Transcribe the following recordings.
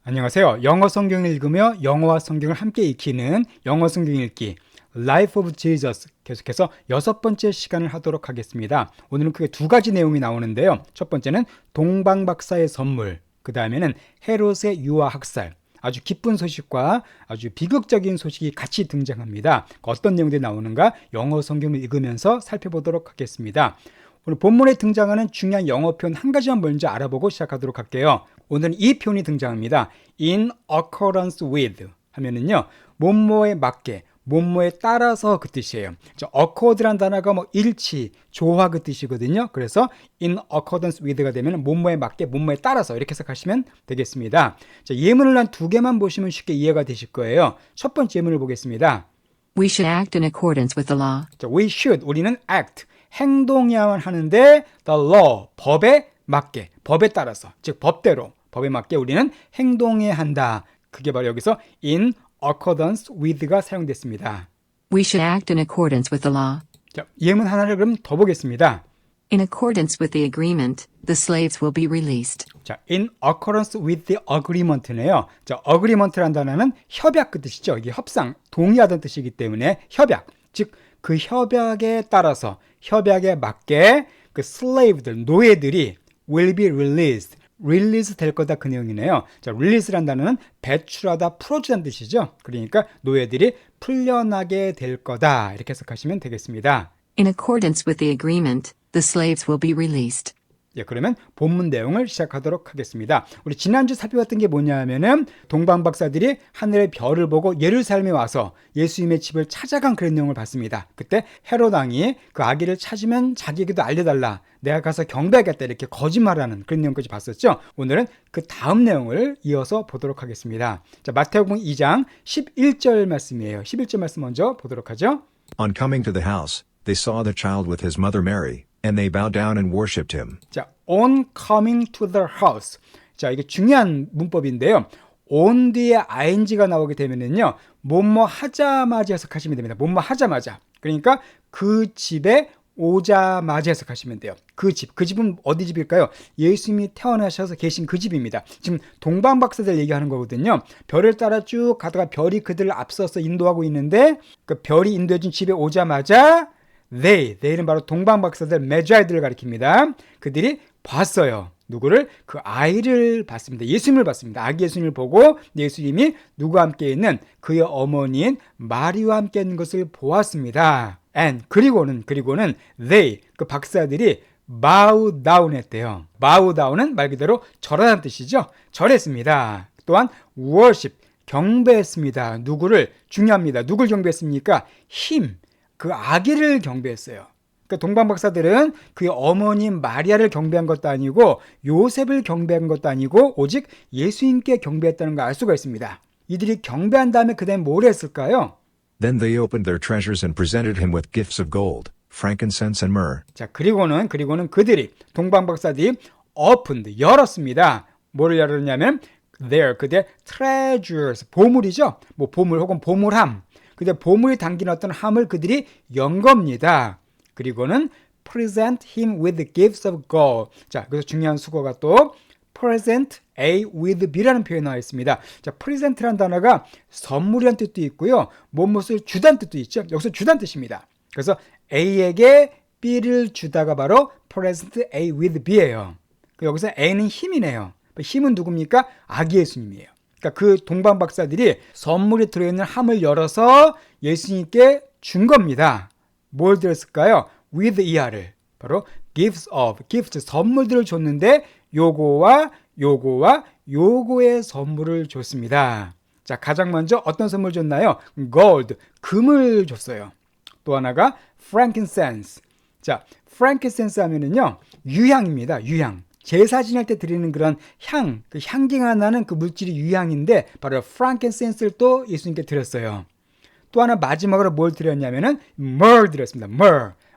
안녕하세요. 영어 성경을 읽으며 영어와 성경을 함께 익히는 영어 성경 읽기 Life of Jesus 계속해서 6번째 시간을 하도록 하겠습니다. 오늘은 크게 두 가지 내용이 나오는데요. 첫 번째는 동방박사의 선물, 그 다음에는 헤롯의 유아 학살, 아주 기쁜 소식과 아주 비극적인 소식이 같이 등장합니다. 어떤 내용들이 나오는가 영어 성경을 읽으면서 살펴보도록 하겠습니다. 오늘 본문에 등장하는 중요한 영어 표현 한 가지만 먼저 알아보고 시작하도록 할게요. 오늘은 이 표현이 등장합니다. In accordance with 하면은요, 뭐뭐에 맞게, 뭐뭐에 따라서 그 뜻이에요. accord란 단어가 일치, 조화 그 뜻이거든요. 그래서 in accordance with가 되면 뭐뭐에 맞게, 뭐뭐에 따라서 이렇게 해석하시면 되겠습니다. 자, 예문을 한 두 개만 보시면 쉽게 이해가 되실 거예요. 첫 번째 예문을 보겠습니다. We should act in accordance with the law. 자, we should, 우리는 act, 행동해야만 하는데 the law, 법에 맞게, 법에 따라서, 즉 법대로, 법에 맞게 우리는 행동해야 한다. 그게 바로 여기서 in accordance with가 사용됐습니다. We should act in accordance with the law. 자, 예문 하나를 그럼 더 보겠습니다. In accordance with the agreement, the slaves will be released. 자, in accordance with the agreement네요. 자, agreement라는 단어는 협약 그 뜻이죠. 이게 협상, 동의하던 뜻이기 때문에 협약, 즉 그 협약에 따라서 협약에 맞게 그 slave들, 노예들이 will be released, release 될 거다 그 내용이네요. 자, release란 단어는 배출하다, 풀어주다는 뜻이죠. 그러니까 노예들이 풀려나게 될 거다 이렇게 해석하시면 되겠습니다. In accordance with the agreement, the slaves will be released. 예, 그러면 본문 내용을 시작하도록 하겠습니다. 우리 지난주 살펴봤던 게 뭐냐 하면은 동방박사들이 하늘의 별을 보고 예루살렘에 와서 예수님의 집을 찾아간 그런 내용을 봤습니다. 그때 헤롯 왕이 그 아기를 찾으면 자기에게도 알려달라, 내가 가서 경배하겠다 이렇게 거짓말하는 그런 내용까지 봤었죠. 오늘은 그 다음 내용을 이어서 보도록 하겠습니다. 자, 마태복음 2장 11절 말씀이에요. 11절 말씀 먼저 보도록 하죠. On coming to the house, they saw the child with his mother Mary, and they bowed down and worshipped him. 자, on coming to the house. 자, 이게 중요한 문법인데요. on 뒤에 ing가 나오게 되면은요, 뭐뭐 하자마자 해석하시면 됩니다. 뭐뭐 하자마자. 그러니까 그 집에 오자마자 해석하시면 돼요. 그 집은 어디 집일까요? 예수님이 태어나셔서 계신 그 집입니다. 지금 동방박사들 얘기하는 거거든요. 별을 따라 쭉 가다가 별이 그들을 앞서서 인도하고 있는데 그 별이 인도해준 집에 오자마자 they는 바로 동방박사들, 메자이들을 가리킵니다. 그들이 봤어요. 누구를? 그 아이를 봤습니다. 예수님을 봤습니다. 아기 예수님을 보고 예수님이 누구와 함께 있는 그의 어머니인 마리와 함께 있는 것을 보았습니다. And 그리고는 they, 그 박사들이 bow down 했대요. bow down은 말 그대로 절하다는 뜻이죠. 절했습니다. 또한 worship, 경배했습니다. 누구를? 중요합니다. 누굴 경배했습니까? him, 그 아기를 경배했어요. 그러니까 동방박사들은 그의 어머님 마리아를 경배한 것도 아니고 요셉을 경배한 것도 아니고 오직 예수님께 경배했다는 걸 알 수가 있습니다. 이들이 경배한 다음에 그 다음에 뭘 했을까요? Then they opened their treasures and presented him with gifts of gold, frankincense and myrrh. 자, 그리고는 그들이 동방박사들이 opened, 열었습니다. 뭐를 열었냐면 그들의 treasures, 보물이죠. 뭐 보물 혹은 보물함. 근데 보물이 담긴 어떤 함을 그들이 연 겁니다. 그리고는 present him with gifts of gold. 자, 그래서 중요한 수거가 또 present A with B라는 표현이 나와 있습니다. 자, present라는 단어가 선물이라는 뜻도 있고요. 무엇을 주다는 뜻도 있죠. 여기서 주다는 뜻입니다. 그래서 A에게 B를 주다가 바로 present A with B예요. 여기서 A는 힘이네요. 힘은 누굽니까? 아기 예수님이에요. 그러니까 그 동방박사들이 선물이 들어있는 함을 열어서 예수님께 준 겁니다. 뭘 들었을까요? with 이하를 바로 gifts of, gifts, 선물들을 줬는데 요거와 요거의 선물을 줬습니다. 자, 가장 먼저 어떤 선물 줬나요? gold, 금을 줬어요. 또 하나가 frankincense. 자, frankincense 하면은요, 유향입니다. 유향. 제사 지낼 때 드리는 그런 향, 그 향기가 나는 그 물질이 유향인데 바로 frankincense를 또 예수님께 드렸어요. 또 하나 마지막으로 뭘 드렸냐면은 myrrh 드렸습니다.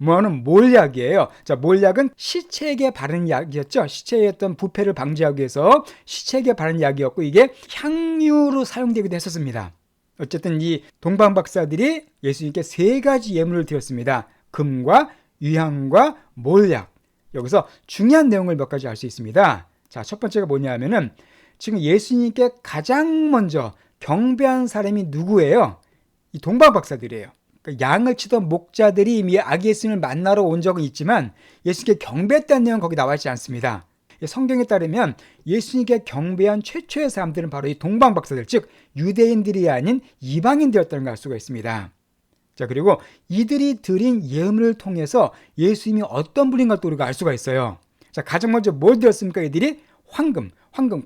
myrrh는 몰약이에요. 자, 몰약은 시체에게 바르는 약이었죠. 시체의 어떤 부패를 방지하기 위해서 시체에게 바르는 약이었고 이게 향유로 사용되기도 했었습니다. 어쨌든 이 동방박사들이 예수님께 세 가지 예물을 드렸습니다. 금과 유향과 몰약. 여기서 중요한 내용을 몇 가지 알 수 있습니다. 자, 첫 번째가 뭐냐 하면은 지금 예수님께 가장 먼저 경배한 사람이 누구예요? 이 동방박사들이에요. 그러니까 양을 치던 목자들이 이미 아기 예수님을 만나러 온 적은 있지만 예수님께 경배했다는 내용은 거기 나와 있지 않습니다. 성경에 따르면 예수님께 경배한 최초의 사람들은 바로 이 동방박사들, 즉 유대인들이 아닌 이방인들이었다는 걸 알 수가 있습니다. 자, 그리고 이들이 드린 예물을 통해서 예수님이 어떤 분인가 또 우리가 알 수가 있어요. 자, 가장 먼저 뭘 드렸습니까? 이들이 황금,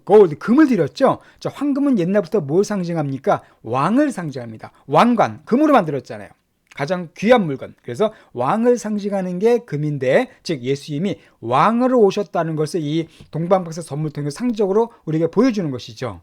골드, 금을 드렸죠. 자, 황금은 옛날부터 뭘 상징합니까? 왕을 상징합니다. 왕관, 금으로 만들었잖아요. 가장 귀한 물건. 그래서 왕을 상징하는 게 금인데, 즉 예수님이 왕으로 오셨다는 것을 이 동방박사 선물 통해서 상징적으로 우리에게 보여주는 것이죠.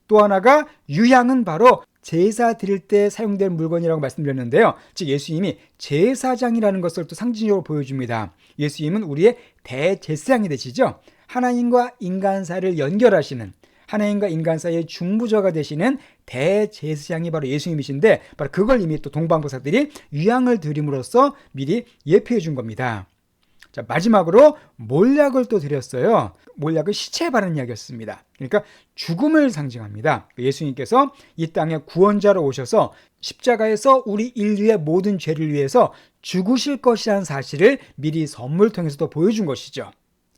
또 하나가 유향은 바로 제사 드릴 때 사용된 물건이라고 말씀드렸는데요. 즉 예수님이 제사장이라는 것을 또 상징적으로 보여줍니다. 예수님은 우리의 대제사장이 되시죠. 하나님과 인간 사이를 연결하시는, 하나님과 인간 사이의 중보자가 되시는 대제사장이 바로 예수님이신데, 바로 그걸 이미 또 동방박사들이 유향을 드림으로써 미리 예표해 준 겁니다. 자, 마지막으로 몰약을 또 드렸어요. 몰약은 시체에 바르는 약이었습니다. 그러니까 죽음을 상징합니다. 예수님께서 이 땅에 구원자로 오셔서 십자가에서 우리 인류의 모든 죄를 위해서 죽으실 것이라는 사실을 미리 선물 통해서도 보여준 것이죠.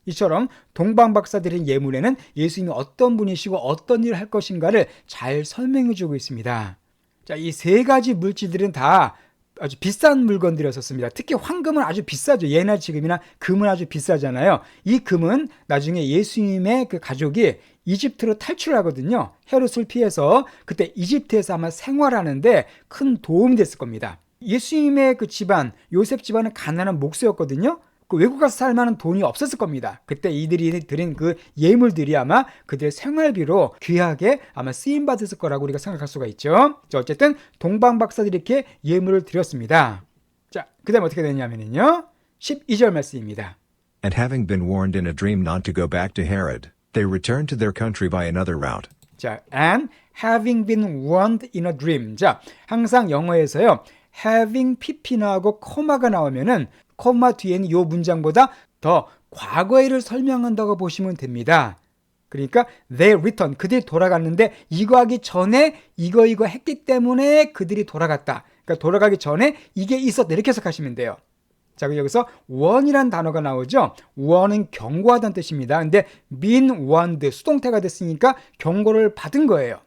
이처럼 동방박사들의 예물에는 예수님이 어떤 분이시고 어떤 일을 할 것인가를 잘 설명해 주고 있습니다. 자, 이 세 가지 물질들은 다 아주 비싼 물건들이었습니다. 특히 황금은 아주 비싸죠. 예나 지금이나 금은 아주 비싸잖아요. 이 금은 나중에 예수님의 그 가족이 이집트로 탈출하거든요. 헤롯을 피해서 그때 이집트에서 아마 생활하는데 큰 도움이 됐을 겁니다. 예수님의 그 집안, 요셉 집안은 가난한 목수였거든요. 그 외국 가서 살 만한 돈이 없었을 겁니다. 그때 이들이 드린 그 예물들이 아마 그들의 생활비로 귀하게 아마 쓰임받았을 거라고 우리가 생각할 수가 있죠. 자, 어쨌든 동방박사들이 이렇게 예물을 드렸습니다. 자, 그 다음에 어떻게 되냐면요. 12절 말씀입니다. And having been warned in a dream not to go back to Herod, they returned to their country by another route. 자, and having been warned in a dream. 자, 항상 영어에서요. having pp나하고 코마가 나오면은 코마 뒤에는 이 문장보다 더 과거의를 설명한다고 보시면 됩니다. 그러니까 they return, 그들이 돌아갔는데 이거 하기 전에 이거 했기 때문에 그들이 돌아갔다. 그러니까 돌아가기 전에 이게 있었다. 이렇게 해석하시면 돼요. 자, 여기서 warn이라는 단어가 나오죠. warn은 경고하다는 뜻입니다. 근데 been warned, 수동태가 됐으니까 경고를 받은 거예요.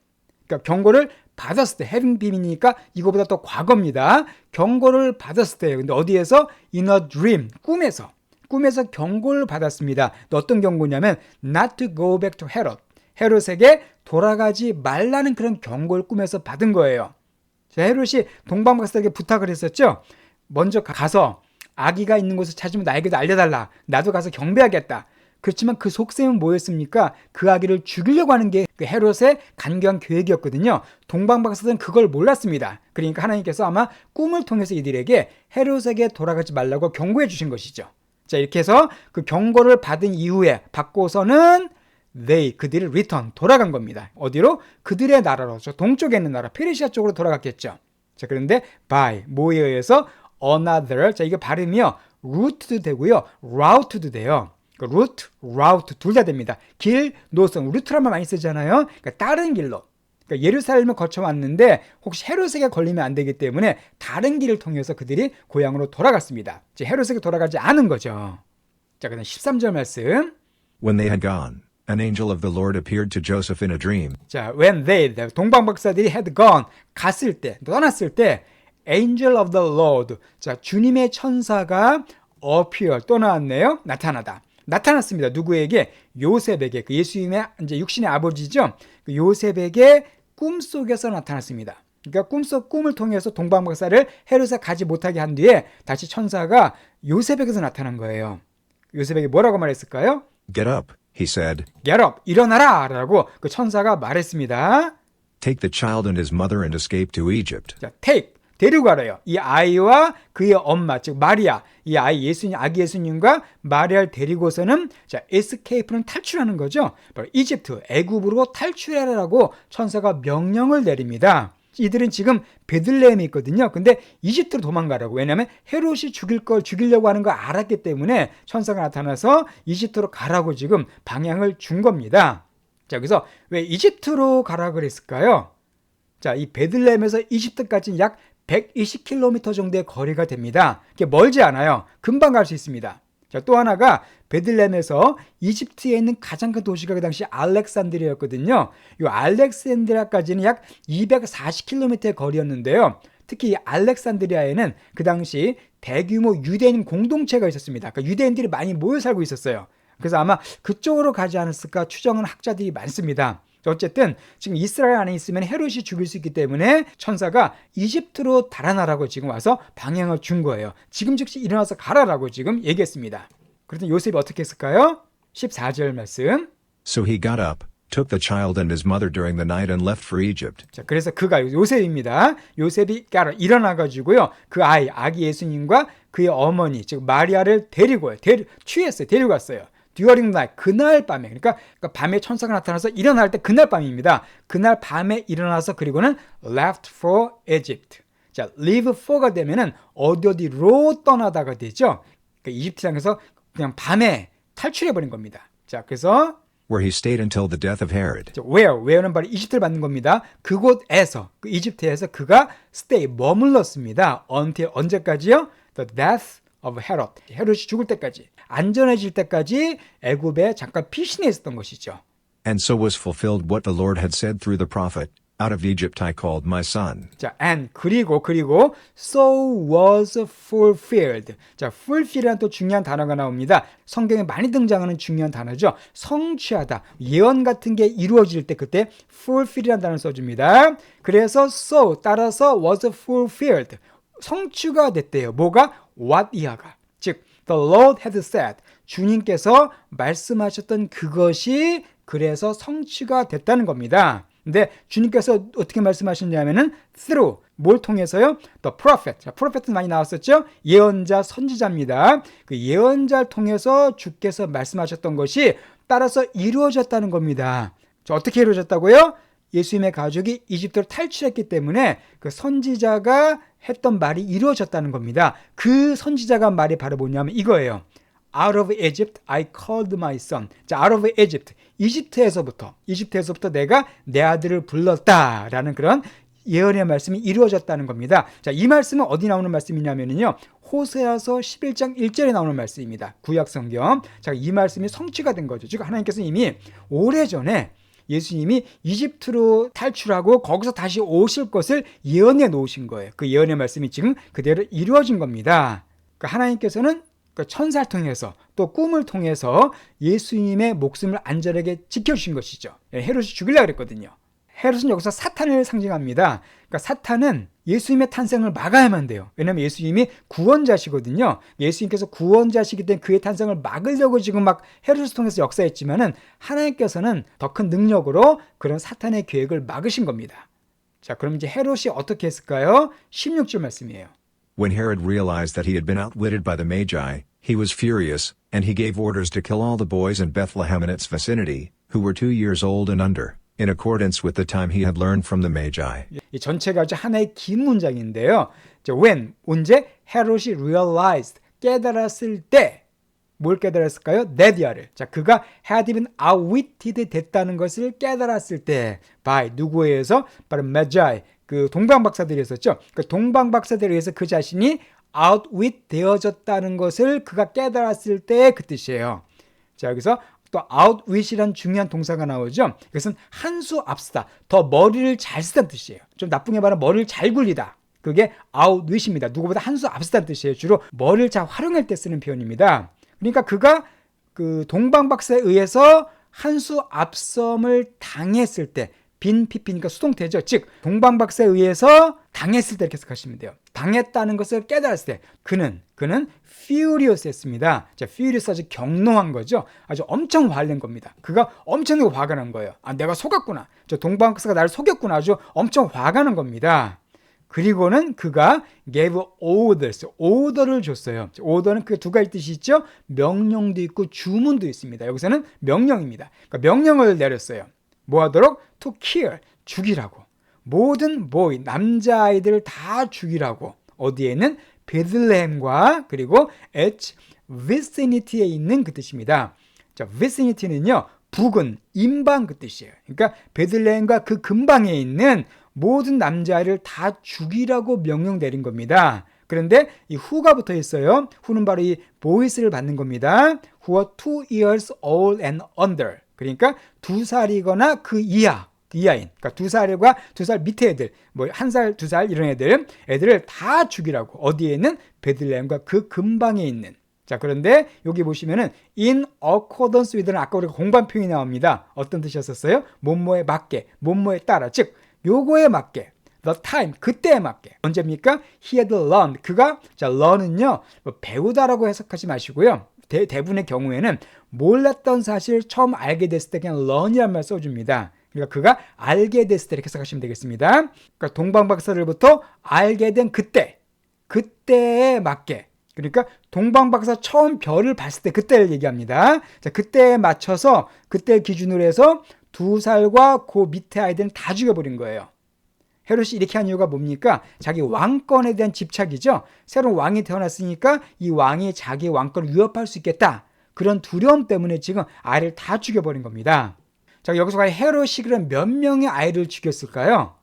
그러니까 경고를 받았을 때, having beeni까 이거보다 더 과거입니다. 경고를 받았을 때예요. 근데 어디에서? In a dream, 꿈에서 경고를 받았습니다. 어떤 경고냐면 not to go back to Herod, 헤롯에게 돌아가지 말라는 그런 경고를 꿈에서 받은 거예요. 자, 헤롯이 동방박사에게 부탁을 했었죠. 먼저 가서 아기가 있는 곳을 찾으면 나에게도 알려달라. 나도 가서 경배하겠다. 그렇지만 그 속셈은 뭐였습니까? 그 아기를 죽이려고 하는 게 그 헤롯의 간교한 계획이었거든요. 동방박사들은 그걸 몰랐습니다. 그러니까 하나님께서 아마 꿈을 통해서 이들에게 헤롯에게 돌아가지 말라고 경고해 주신 것이죠. 자, 이렇게 해서 그 경고를 받은 이후에 받고서는 그들이 return, 돌아간 겁니다. 어디로? 그들의 나라로, 저 동쪽에 있는 나라 페르시아 쪽으로 돌아갔겠죠. 자, 그런데 by, 뭐에 의해서? another, 자, 이거 발음이요. route도 되고요. route도 돼요. 루트, 라우트 둘 다 됩니다. 길, 노선, 루트란 말 많이 쓰잖아요. 그러니까 다른 길로. 그러니까 예루살렘을 거쳐왔는데 혹시 헤롯에게 걸리면 안 되기 때문에 다른 길을 통해서 그들이 고향으로 돌아갔습니다. 이제 헤롯에게 돌아가지 않은 거죠. 자, 그다음 13절 말씀. When they had gone, an angel of the Lord appeared to Joseph in a dream. 자, when 동방박사들이 had gone, 갔을 때, 떠났을 때, angel of the Lord, 자, 주님의 천사가 appear, 또 나왔네요. 나타났습니다. 누구에게? 요셉에게. 그 예수님의 이제 육신의 아버지죠. 그 요셉에게 꿈속에서 나타났습니다. 그러니까 꿈을 통해서 동방박사를 헤롯에 가지 못하게 한 뒤에 다시 천사가 요셉에게서 나타난 거예요. 요셉에게 뭐라고 말했을까요? Get up, he said. Get up, 일어나라 라고 그 천사가 말했습니다. Take the child and his mother and escape to Egypt. 자, take, 데리고 가래요. 이 아이와 그의 엄마, 즉 마리아, 이 아이 예수님, 아기 예수님과 마리아를 데리고서는 자, escape는 탈출하는 거죠. 바로 이집트, 애굽으로 탈출하라고 천사가 명령을 내립니다. 이들은 지금 베들레헴에 있거든요. 근데 이집트로 도망가라고. 왜냐하면 헤롯이 죽이려고 하는 걸 알았기 때문에 천사가 나타나서 이집트로 가라고 지금 방향을 준 겁니다. 자, 여기서 왜 이집트로 가라 그랬을까요? 자, 이 베들레헴에서 이집트까지는 약 120km 정도의 거리가 됩니다. 이게 멀지 않아요. 금방 갈 수 있습니다. 자, 또 하나가 베들레헴에서 이집트에 있는 가장 큰 도시가 그 당시 알렉산드리아였거든요. 이 알렉산드리아까지는 약 240km의 거리였는데요. 특히 이 알렉산드리아에는 그 당시 대규모 유대인 공동체가 있었습니다. 그러니까 유대인들이 많이 모여 살고 있었어요. 그래서 아마 그쪽으로 가지 않았을까 추정하는 학자들이 많습니다. 어쨌든 지금 이스라엘 안에 있으면 헤롯이 죽일 수 있기 때문에 천사가 이집트로 달아나라고 지금 와서 방향을 준 거예요. 지금 즉시 일어나서 가라라고 지금 얘기했습니다. 그랬더니 요셉이 어떻게 했을까요? 14절 말씀. So he got up, took the child and his mother during the night and left for Egypt. 자, 그래서 그가 요셉입니다. 요셉이 일어나가지고요. 그 아기 예수님과 그의 어머니, 즉 마리아를 데리고요. 취했어요. 데리고 갔어요. during night, 그날 밤에, 그러니까 밤에 천사가 나타나서 일어날 때 그날 밤입니다. 그날 밤에 일어나서 그리고는 left for Egypt. 자, leave for가 되면은 어디로 떠나다가 되죠. 그러니까 이집트 땅에서 그냥 밤에 탈출해버린 겁니다. 자, 그래서 Where he stayed until the death of Herod. where는 바로 이집트를 받는 겁니다. 그곳에서, 그 이집트에서 그가 stay, 머물렀습니다. until 언제까지요? The death of Herod. 헤롯이 죽을 때까지, 안전해질 때까지 애굽에 잠깐 피신해 있었던 것이죠. And so was fulfilled what the Lord had said through the prophet, Out of Egypt I called my son. 자, and 그리고 so was fulfilled. 자, fulfill이라는 또 중요한 단어가 나옵니다. 성경에 많이 등장하는 중요한 단어죠. 성취하다, 예언 같은 게 이루어질 때 그때 fulfill이라는 단어를 써줍니다. 그래서 so 따라서 was fulfilled. 성취가 됐대요. 뭐가? what 이하가. 즉 the Lord had said. 주님께서 말씀하셨던 그것이 그래서 성취가 됐다는 겁니다. 근데 주님께서 어떻게 말씀하셨냐면은 through, 뭘 통해서요? The prophet. 자, prophet은 많이 나왔었죠? 예언자, 선지자입니다. 그 예언자를 통해서 주께서 말씀하셨던 것이 따라서 이루어졌다는 겁니다. 자, 어떻게 이루어졌다고요? 예수님의 가족이 이집트로 탈출했기 때문에 그 선지자가 했던 말이 이루어졌다는 겁니다. 그 선지자가 한 말이 바로 뭐냐면 이거예요. Out of Egypt I called my son. 자, out of Egypt. 이집트에서부터 내가 내 아들을 불렀다라는 그런 예언의 말씀이 이루어졌다는 겁니다. 자, 이 말씀은 어디 나오는 말씀이냐면요. 호세아서 11장 1절에 나오는 말씀입니다. 구약 성경. 자, 이 말씀이 성취가 된 거죠. 즉 하나님께서 이미 오래전에 예수님이 이집트로 탈출하고 거기서 다시 오실 것을 예언해 놓으신 거예요. 그 예언의 말씀이 지금 그대로 이루어진 겁니다. 그러니까 하나님께서는 천사를 통해서 또 꿈을 통해서 예수님의 목숨을 안전하게 지켜주신 것이죠. 헤롯이 죽이려고 그랬거든요. 헤롯은 여기서 사탄을 상징합니다. 그러니까 사탄은 예수님의 탄생을 막아야만 돼요. 왜냐하면 예수님이 구원자시거든요. 예수님께서 구원자시기 때문에 그의 탄생을 막으려고 지금 막 헤롯을 통해서 역사했지만은 하나님께서는 더 큰 능력으로 그런 사탄의 계획을 막으신 겁니다. 자, 그럼 이제 헤롯이 어떻게 했을까요? 16절 말씀이에요. When Herod realized that he had been outwitted by the Magi, he was furious, and he gave orders to kill all the boys in Bethlehem and its vicinity, who were 2 years old and under, in accordance with the time he had learned from the Magi. 이 전체가 아주 하나의 긴 문장인데요. when, 언제? 헤롯이 realized, 깨달았을 때, 뭘 깨달았을까요? 네디아를. 자, 그가 had been outwitted 됐다는 것을 깨달았을 때, by, 누구에 의해서? 바로 Magi, 그 동방박사들이 있었죠. 그 동방박사들에 의해서 그 자신이 outwit 되어졌다는 것을 그가 깨달았을 때 그 뜻이에요. 자, 여기서 또 outwit이라는 중요한 동사가 나오죠. 이것은 한 수 앞서다, 더 머리를 잘 쓰다는 뜻이에요. 좀 나쁘게 말하면 머리를 잘 굴리다. 그게 outwit입니다. 누구보다 한 수 앞서다는 뜻이에요. 주로 머리를 잘 활용할 때 쓰는 표현입니다. 그러니까 그가 그 동방박사에 의해서 한 수 앞섬을 당했을 때, 빈 PP니까 수동태죠. 즉 동방박사에 의해서 당했을 때 이렇게 해석하시면 돼요. 당했다는 것을 깨달았을 때 그는 furious 했습니다. 자, furious 아주 경노한 거죠. 아주 엄청 화를 낸 겁니다. 그가 엄청나게 화가 난 거예요. 아, 내가 속았구나. 저 동방박사가 나를 속였구나. 아주 엄청 화가 난 겁니다. 그리고는 그가 gave orders, 오더를 줬어요. 오더는 그 두 가지 뜻이 있죠. 명령도 있고 주문도 있습니다. 여기서는 명령입니다. 그러니까 명령을 내렸어요. 뭐 하도록? to kill, 죽이라고. 모든 boy, 남자아이들을 다 죽이라고. 어디에 있는? 베들레헴과 그리고 its vicinity에 있는 그 뜻입니다. 자, vicinity는요, 북은 임방 그 뜻이에요. 그러니까 베들레헴과 그 근방에 있는 모든 남자아이를 다 죽이라고 명령 내린 겁니다. 그런데 이 who가 붙어 있어요. who는 바로 이 boys를 받는 겁니다. who are 2 years old and under. 그러니까 2살이거나 그 이하인. 그러니까 2살과 2살 밑에 애들, 뭐 1살, 2살 이런 애들을 다 죽이라고. 어디에 있는? 베들레헴과 그 근방에 있는. 자, 그런데 여기 보시면은 in accordance with는 아까 우리가 공반 표현이 나옵니다. 어떤 뜻이었었어요? 뭐뭐에 맞게, 뭐뭐에 따라. 즉, 요거에 맞게. The time, 그때에 맞게. 언제입니까? He had learned. 그가, 자, learn은요, 뭐 배우다라고 해석하지 마시고요. 대부분의 경우에는 몰랐던 사실을 처음 알게 됐을 때 그냥 learn이란 말 써줍니다. 그러니까 그가 알게 됐을 때 이렇게 해석하시면 되겠습니다. 그러니까 동방박사들부터 알게 된 그때에 맞게. 그러니까 동방박사 처음 별을 봤을 때 그때를 얘기합니다. 자, 그때에 맞춰서 그때 기준으로 해서 2살과 그 밑에 아이들은 다 죽여버린 거예요. 헤롯이 이렇게 한 이유가 뭡니까? 자기 왕권에 대한 집착이죠. 새로운 왕이 태어났으니까 이 왕이 자기 왕권을 위협할 수 있겠다. 그런 두려움 때문에 지금 아이를 다 죽여버린 겁니다. 자, 여기서 과연 헤롯이 그럼 몇 명의 아이를 죽였을까요?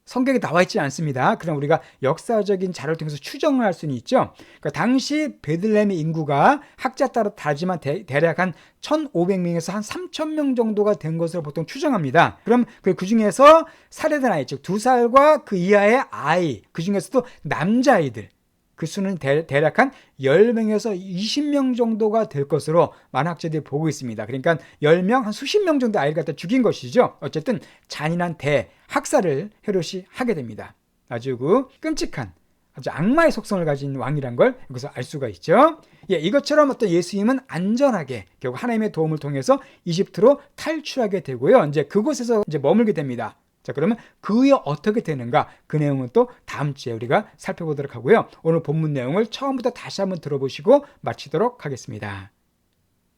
성경에 나와 있지 않습니다. 그럼 우리가 역사적인 자료를 통해서 추정을 할 수는 있죠. 그러니까 당시 베들레헴의 인구가 학자 따라 다르지만 대략 한 1,500명에서 한 3,000명 정도가 된 것으로 보통 추정합니다. 그럼 그 중에서 살해된 아이, 즉 2살과 그 이하의 아이, 그 중에서도 남자아이들, 그 수는 대략 한 10명에서 20명 정도가 될 것으로 많은 학자들이 보고 있습니다. 그러니까 10명, 한 수십 명 정도 아이를 갖다 죽인 것이죠. 어쨌든 잔인한 대학살을 헤롯이 하게 됩니다. 아주 끔찍한, 아주 악마의 속성을 가진 왕이란 걸 여기서 알 수가 있죠. 예, 이것처럼 어떤 예수님은 안전하게 결국 하나님의 도움을 통해서 이집트로 탈출하게 되고요. 이제 그곳에서 이제 머물게 됩니다. 자, 그러면 그 후에 어떻게 되는가? 그 내용은 또 다음 주에 우리가 살펴보도록 하고요. 오늘 본문 내용을 처음부터 다시 한번 들어보시고 마치도록 하겠습니다.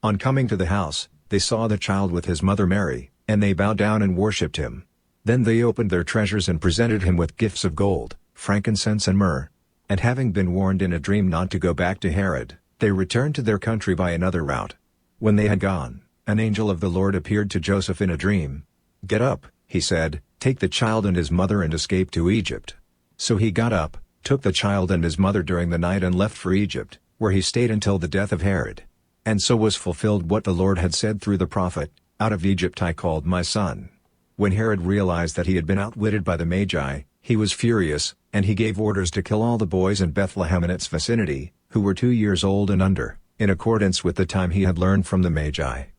On coming to the house, they saw the child with his mother Mary, and they bowed down and worshipped him. Then they opened their treasures and presented him with gifts of gold, frankincense and myrrh. And having been warned in a dream not to go back to Herod, they returned to their country by another route. When they had gone, an angel of the Lord appeared to Joseph in a dream. "Get up," he said, "take the child and his mother and escape to Egypt." So he got up, took the child and his mother during the night and left for Egypt, where he stayed until the death of Herod. And so was fulfilled what the Lord had said through the prophet, "Out of Egypt I called my son." When Herod realized that he had been outwitted by the Magi, he was furious, and he gave orders to kill all the boys in Bethlehem and its vicinity, who were 2 years old and under, in accordance with the time he had learned from the Magi.